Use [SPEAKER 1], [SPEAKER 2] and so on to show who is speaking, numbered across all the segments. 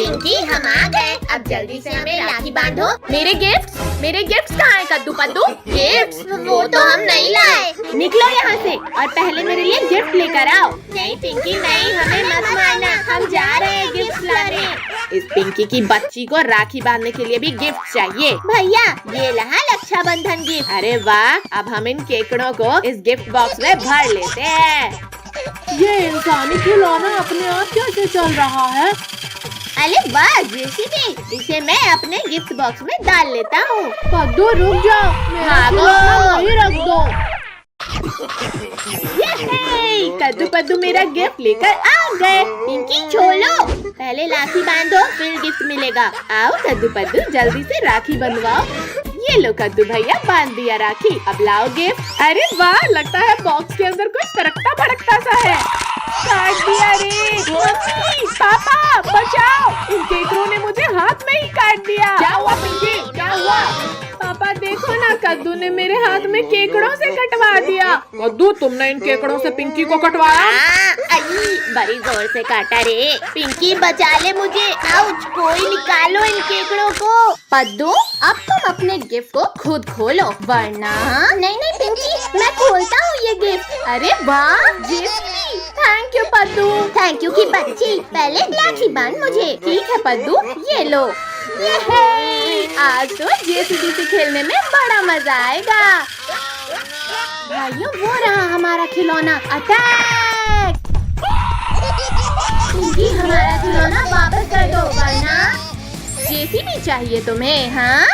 [SPEAKER 1] पिंकी हम आ गए। अब जल्दी से हमें राखी बांधो। मेरे गिफ्ट्स कहाँ है कद्दू पद्दू? गिफ्ट्स वो तो हम नहीं लाए। निकलो यहाँ से और पहले मेरे लिए गिफ्ट लेकर आओ। नहीं पिंकी नहीं, हमें मत मारना, हम जा रहे हैं गिफ्ट लाने। इस पिंकी की बच्ची को राखी बांधने के लिए भी गिफ्ट चाहिए। भैया ये रहा रक्षाबंधन गिफ्ट। अरे वाह, अब हम इन केकड़ों को इस गिफ्ट बॉक्स में भर लेते हैं।
[SPEAKER 2] ये इंसानी खिलौना अपने आप कैसे चल रहा है?
[SPEAKER 1] अरे वाह जेसीबी, इसे मैं अपने गिफ्ट बॉक्स में डाल लेता हूँ।
[SPEAKER 2] पद्दू रुक जाओ, मेरा खिलौना वहीं रख दो।
[SPEAKER 1] कद्दू पद्दू मेरा गिफ्ट लेकर आ गए। पिंकी छोड़ो, पहले राखी बांधो फिर गिफ्ट मिलेगा। आओ कद्दू पद्दू जल्दी से राखी बंधवाओ। ये लो कद्दू भैया बांध दिया राखी, अब लाओ गिफ्ट। अरे वाह, लगता है बॉक्स के अंदर कुछ तड़कता भड़कता सा है। काट दिया रे। मम्मी पापा बचाओ, इन केकड़ों ने मुझे हाथ में ही काट दिया। क्या हुआ पिंकी, क्या हुआ? पापा देखो ना, कद्दू ने मेरे हाथ में केकड़ों से कटवा दिया।
[SPEAKER 2] कद्दू तुमने इन केकड़ों से पिंकी को कटवाया?
[SPEAKER 1] बड़ी जोर से काटा रे। पिंकी बचा ले मुझे। आउच, कोई निकालो इन केकड़ों को। पद्दू अब तुम अपने गिफ्ट को खुद खोलो, वरना। नहीं नहीं पिंकी, मैं खोलता हूँ ये गिफ्ट। अरे वाह JCB, thank you Paddu. Thank you की बच्ची, पहले राखी बांध मुझे। ठीक है पद्दू, ये लो। आज तो जेसीबी से खेलने में बड़ा मजा आएगा। भाइयों वो रहा हमारा खिलौना। अटैक! पिंकी हमारा खिलौना वापस कर दो, वरना। जेसीबी चाहिए तुम्हें? हाँ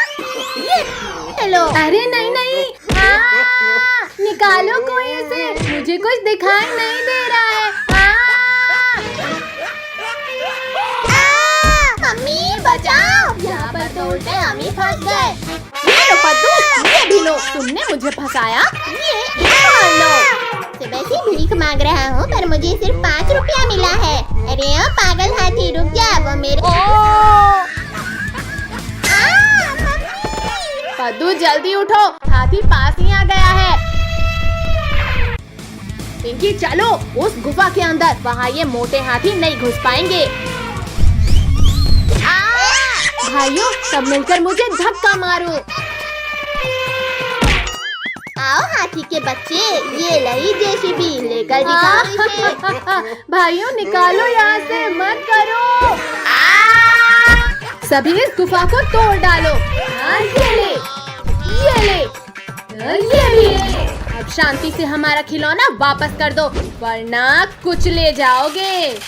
[SPEAKER 1] ये हेलो। अरे नहीं नहीं, निकालो कोई इसे, मुझे कुछ दिखाई नहीं दे रहा है। मम्मी बचाओ, यहाँ पर तो उल्टे हम ही फंस गए। ये लो पद्दू, ये भी लो, तुमने मुझे फंसाया। ये लो। सुबह से भीख मांग रहा हूँ पर मुझे सिर्फ 5 रुपया मिला है। अरे ओ पागल हाथी रुक जा, वो मेरे। पद्दू जल्दी उठो, हाथी पास ही आ गया है। पिंकी चलो उस गुफा के अंदर, वहाँ ये मोटे हाथी नहीं घुस पाएंगे। भाइयों सब मिलकर मुझे धक्का मारो। आओ हाथी के बच्चे, ये लही जेसीबी लेकर दिखाओ इसे। भाइयों निकालो यहाँ से, मत करो। सभी इस गुफा को तोड़ डालो। ये ले, ये ले, ये भी ले। अब शांति से हमारा खिलौना वापस कर दो, वरना कुछ ले जाओगे।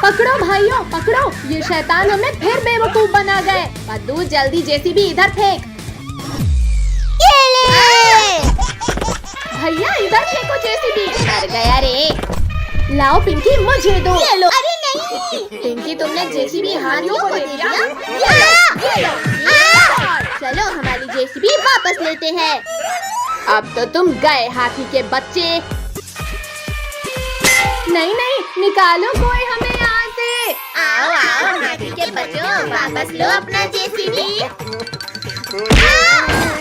[SPEAKER 1] पकड़ो भाइयों पकड़ो, ये शैतान हमें फिर बेवकूफ बना गए। पद्दू जल्दी जेसीबी इधर फेंक। भैया इधर फेंको जेसीबी। डर गया रे। लाओ पिंकी मुझे दो। ये लो। अरे नहीं पिंकी, तुमने जेसीबी हाथियों को दे दिया। चलो हमारी जेसीबी वापस लेते हैं। अब तो तुम गए हाथी के बच्चे। नहीं नहीं, निकालो कोई हमें यहाँ से। आओ आओ हाथी के बच्चों, वापस लो अपना जेसीबी।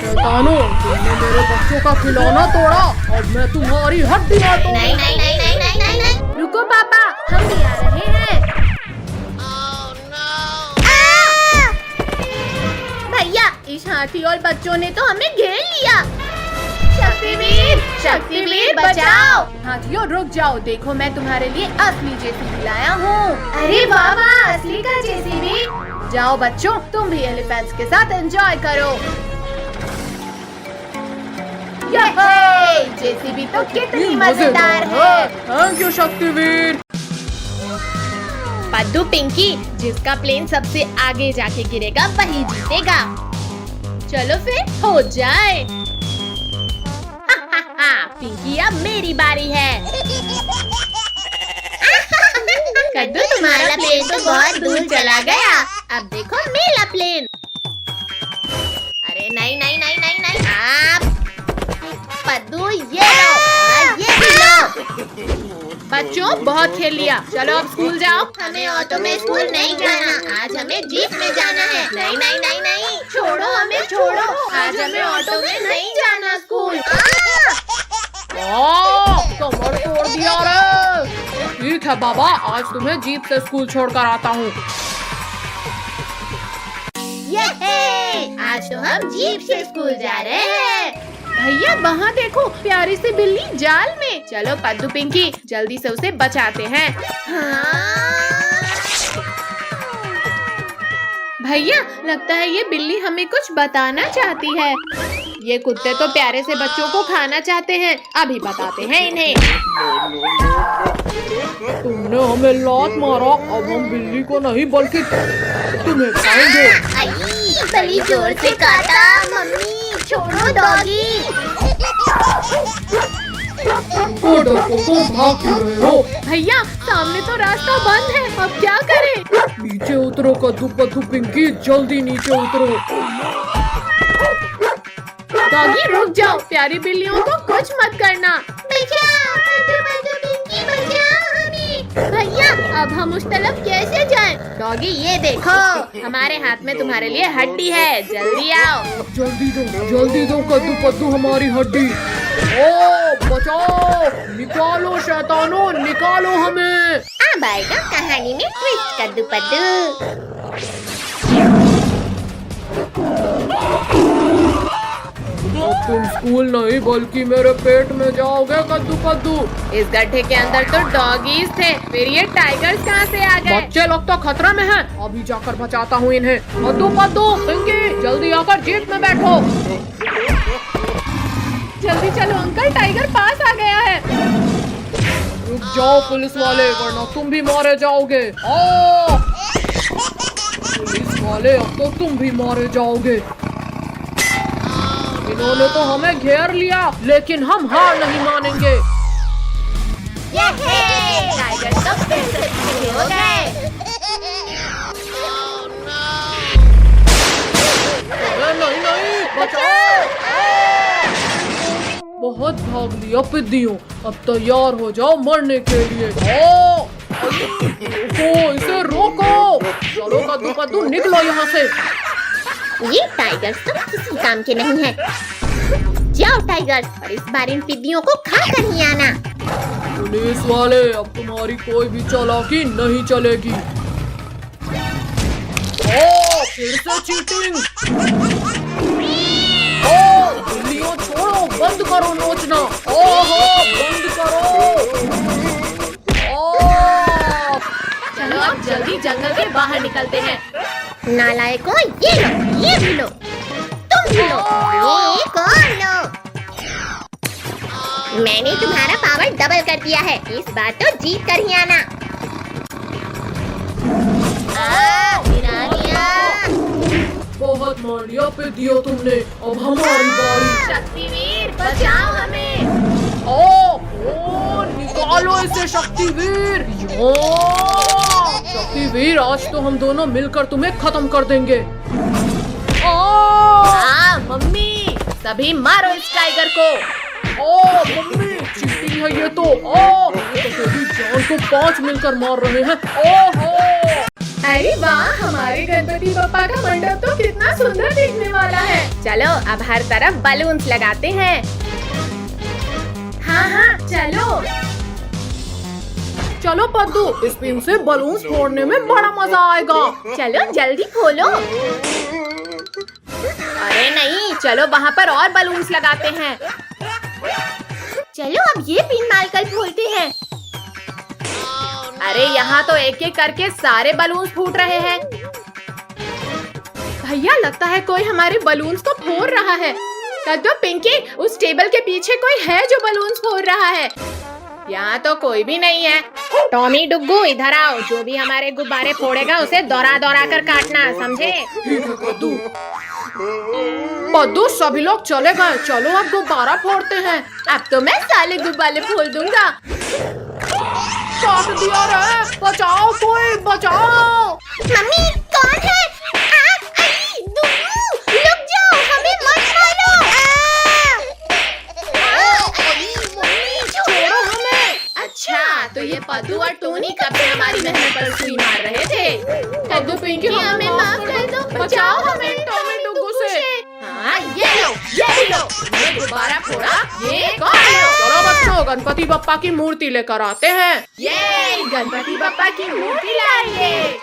[SPEAKER 2] शैतानों, तुमने मेरे बच्चों का खिलौना तोड़ा, अब मैं तुम्हारी हड्डियाँ तोड़ूंगा।
[SPEAKER 1] नहीं नहीं नहीं नहीं नहीं नहीं नहीं, रुको पापा, हम भी आ रहे हैं। भैया इस हाथी और बच्चों ने तो हमें घेर लिया। शक्तिवीर, शक्तिवीर बचाओ। हाथियों रुक जाओ, देखो मैं तुम्हारे लिए असली जेसीबी लाया हूँ। अरे वाह वाह, असली का जेसीबी। जाओ बच्चों, तुम भी एलिफेंट्स के साथ एंजॉय करो। जेसीबी तो कितनी मजेदार है।
[SPEAKER 2] Thank you Shaktiveer.
[SPEAKER 1] पद्दू पिंकी, जिसका प्लेन सबसे आगे जाके गिरेगा वही जीतेगा। चलो फिर हो जाए। पिंकी अब मेरी बारी है। कद्दू तुम्हारा प्लेन तो बहुत दूर चला गया, अब देखो मेरा प्लेन। अरे नहीं नहीं नहीं नहीं नहीं, आप पद्दू ये लो, ये भी लो। बच्चों बहुत खेल लिया, चलो अब स्कूल जाओ। हमें ऑटो में स्कूल नहीं जाना, आज हमें जीप में जाना है। नहीं नहीं नहीं नहीं, छोड़ो हमें छोड़ो, आज हमें ऑटो में नहीं जाना स्कूल।
[SPEAKER 2] ठीक है बाबा, आज तुम्हें जीप से स्कूल छोड़कर आता हूँ।
[SPEAKER 1] आज तो हम जीप से स्कूल जा रहे हैं। भैया वहाँ देखो, प्यारी सी बिल्ली जाल में। चलो पद्दू पिंकी जल्दी से उसे बचाते हैं। भैया लगता है ये बिल्ली हमें कुछ बताना चाहती है। ये कुत्ते तो प्यारे से बच्चों को खाना चाहते हैं, अभी बताते हैं इन्हें।
[SPEAKER 2] तुमने हमें लात मारा, अब हम बिल्ली को नहीं बल्कि तुम्हें खाएंगे।
[SPEAKER 1] बड़ी जोर से काटा। मम्मी छोड़ो डॉगी।
[SPEAKER 2] भाग क्यों रहे हो?
[SPEAKER 1] भैया सामने तो रास्ता बंद है, अब क्या करें?
[SPEAKER 2] नीचे उतरो कद्दू पद्दू पिंकी, जल्दी नीचे उतरो।
[SPEAKER 1] डॉगी रुक जाओ, प्यारी बिल्लियों को कुछ मत करना। भैया अब हम उस तरफ कैसे जाएं? डॉगी ये देखो, हमारे हाथ में तुम्हारे लिए हड्डी है, जल्दी आओ।
[SPEAKER 2] जल्दी दो कद्दू पद्दू हमारी हड्डी। ओ बचाओ, निकालो शैतानों, निकालो हमें।
[SPEAKER 1] अब आएगा कहानी में ट्विस्ट कद्दू पद्दू।
[SPEAKER 2] अब तुम स्कूल नहीं बल्कि मेरे पेट में जाओगे कद्दू पद्दू।
[SPEAKER 1] इस गड्ढे के अंदर तो डॉगीज थे, फिर ये टाइगर्स कहाँ से आ गए?
[SPEAKER 2] बच्चे लोग तो खतरे में हैं, अभी जाकर बचाता हूँ इन्हें। कद्दू पद्दू पिंकी जल्दी आकर जीप में बैठो।
[SPEAKER 1] जल्दी चलो अंकल, टाइगर पास आ गया है।
[SPEAKER 2] रुक जाओ पुलिस वाले, वरना तुम भी मारे जाओगे। पुलिस वाले अब तो तुम भी मारे जाओगे। इन्होंने तो हमें घेर लिया, लेकिन हम हार नहीं मानेंगे।
[SPEAKER 1] टाइगर तो फिर से हो गए।
[SPEAKER 2] नहीं बचाओ। बहुत भाग लिया पिद्दियों, अब तैयार हो जाओ मरने के लिए। इसे रोको। चलो कद्दू पद्दू निकलो यहाँ से।
[SPEAKER 1] ये टाइगर्स तो किसी काम के नहीं है। जाओ टाइगर्स, और इस बार इन पिद्दियों को खा कर ही आना।
[SPEAKER 2] पुलिस वाले अब तुम्हारी कोई भी चालाकी नहीं चलेगी। फिर से चीटिंग। बिल्लियों छोड़ो, बंद करो नोचना। बंद करो।
[SPEAKER 1] चलो अब जल्दी जंगल के बाहर निकलते हैं। नालायकों, ये लो, ये भी लो, तुम भी लो, एक और लो। मैंने तुम्हारा पावर डबल कर दिया है, इस बार तो जीत कर ही आना। गिरा दिया।
[SPEAKER 2] बहुत मार लिया पिद्दियों तुमने, अब हमारी बारी।
[SPEAKER 1] शक्तिवीर बचाओ हमें।
[SPEAKER 2] निकालो इसे शक्तिवीर। शक्तिवीर आज तो हम दोनों मिलकर तुम्हें खत्म कर देंगे।
[SPEAKER 1] मम्मी सभी मारो इस टाइगर को।
[SPEAKER 2] मम्मी चीटिंग है ये तो। सभी जान को 5 मिलकर मार रहे हैं।
[SPEAKER 1] अरे वाह, हमारे गणपति बप्पा का मंडप तो कितना सुंदर दिखने वाला है। चलो अब हर तरफ बलून्स लगाते हैं। हाँ चलो।
[SPEAKER 2] चलो पद्दू, इस पिन से बलून्स फोड़ने में बड़ा मजा आएगा।
[SPEAKER 1] चलो जल्दी खोलो। अरे नहीं, चलो वहाँ पर और बलून्स लगाते हैं। चलो अब ये पिन मारकर खोलते हैं। अरे यहाँ तो एक एक करके सारे बलून्स फूट रहे हैं। भैया लगता है कोई हमारे बलून्स को फोड़ रहा है। कद्दू पिंकी, उस टेबल के पीछे कोई है जो बलून्स फोड़ रहा है। यहाँ तो कोई भी नहीं है। टॉमी डुग्गू इधर आओ, जो भी हमारे गुब्बारे फोड़ेगा उसे दौरा दौरा कर काटना, समझे?
[SPEAKER 2] ठीक है कद्दू। पद्दू सभी लोग चले गए, चलो अब गुब्बारा फोड़ते हैं।
[SPEAKER 1] अब तो मैं साले गुब्बारे फोड़ दूंगा।
[SPEAKER 2] काट दिया रे, बचाओ कोई, बचाओ।
[SPEAKER 1] मम्मी कौन है? रुक जाओ, हमें मत मारो।
[SPEAKER 2] छोड़ो हमें।
[SPEAKER 1] अच्छा तो ये पद्दू और टोनी कब से हमारी मेहनत पर सुई मार रहे थे।
[SPEAKER 2] कद्दू पिंकी
[SPEAKER 1] हमें माफ कर दो, बचाओ हमें टॉमी डुग्गू से। हाँ ये लो, ये लो, ये गुब्बारा फोड़ा, ये कौन लो।
[SPEAKER 2] चलो बच्चों गणपति बप्पा की मूर्ति लेकर आते हैं।
[SPEAKER 1] ये गणपति बप्पा की मूर्ति लाइए।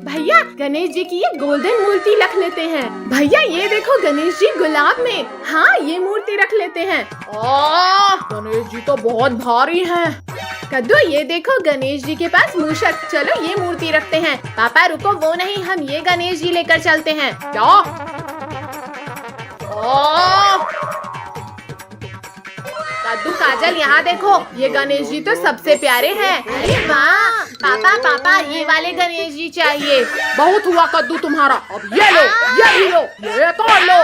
[SPEAKER 1] भैया गणेश जी की ये गोल्डन मूर्ति रख लेते हैं। भैया ये देखो गणेश जी गुलाब में। हाँ ये मूर्ति रख लेते हैं।
[SPEAKER 2] गणेश जी तो बहुत भारी हैं।
[SPEAKER 1] कद्दू ये देखो गणेश जी के पास मूषक। चलो ये मूर्ति रखते हैं। पापा रुको, वो नहीं, हम ये गणेश जी लेकर चलते हैं।
[SPEAKER 2] क्या?
[SPEAKER 1] कद्दू काजल यहाँ देखो, ये गणेश जी तो सबसे प्यारे हैं। अरे वाह पापा पापा, ये वाले गणेश जी चाहिए।
[SPEAKER 2] बहुत हुआ कद्दू तुम्हारा, अब ये लो, ये भी लो, ये तो लो।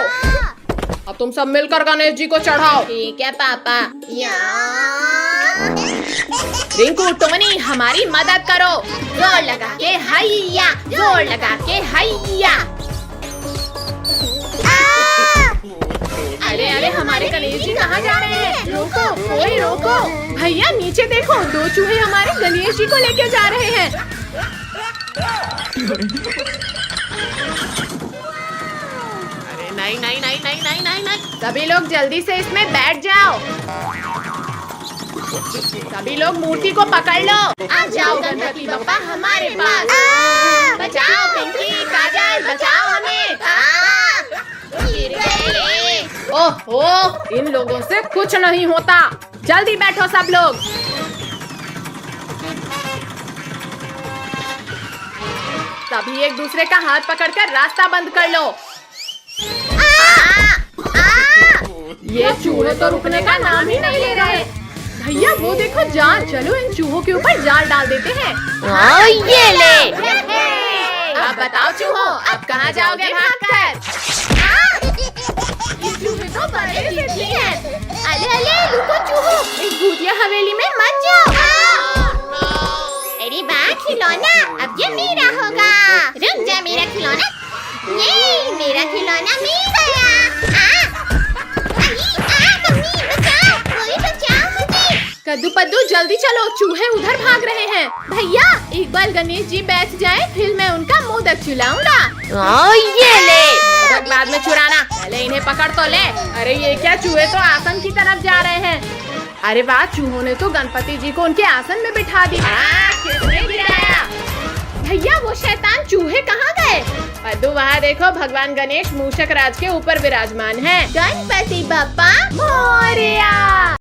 [SPEAKER 2] अब तुम सब मिलकर गणेश जी को चढ़ाओ।
[SPEAKER 1] ठीक है पापा। रिंकू टोनी हमारी मदद करो। जोर लगा के हैया, जोर लगा के हैया। अरे अरे हमारे गणेश जी कहाँ जा रहे हैं? रोको, कोई रोको। भैया नीचे देखो, 2 चूहे हमारे गणेश जी को लेके जा रहे हैं। अरे नहीं नहीं नहीं नहीं नहीं नहीं नहीं, सभी लोग जल्दी से इसमें बैठ जाओ। सभी लोग मूर्ति को पकड़ लो। आ जाओ गणपति बप्पा हमारे पास। बचाओ पिंकी, काजल, बचाओ हमें। गिर गए।
[SPEAKER 2] ओहो, इन लोगों से कुछ नहीं होता।
[SPEAKER 1] जल्दी बैठो सब लोग। सभी एक दूसरे का हाथ पकड़कर रास्ता बंद कर लो। ये चूहे तो रुकने का नाम ही नहीं ले रहे। भैया वो देखो जाल, चलो इन चूहों के ऊपर जाल डाल देते हैं।
[SPEAKER 3] ये ले।
[SPEAKER 1] अब बताओ चूहों, अब कहाँ जाओगे भागकर? ये चूहे तो बड़े जिद्दी हैं। अरे अरे रुको चूहों, इस भूतिया हवेली में मत जाओ। अरे वाह खिलौना, अब ये मेरा होगा। रुक जा मेरा खिलौना। ये मेरा खिलौना मिल गया। मम्मी बचाओ, कोई बचाओ मुझे। कद्दू पद्दू जल्दी चलो, चूहे उधर भाग रहे हैं। भैया एक बार गणेश जी बैठ जाएं, फिर मैं उनका मोदक चुलाऊंगा।
[SPEAKER 3] ये ले।
[SPEAKER 1] मोदक बाद में चुराना, पहले इन्हें पकड़ तो ले। अरे ये क्या, चूहे तो आसन की तरफ जा रहे हैं। अरे वाह, चूहों ने तो गणपति जी को उनके आसन में बिठा दिया। किसने गिराया? भैया वो शैतान चूहे कहाँ गए? पद्दू वहाँ देखो, भगवान गणेश मूषक राज के ऊपर विराजमान है। गणपति बप्पा मोरया।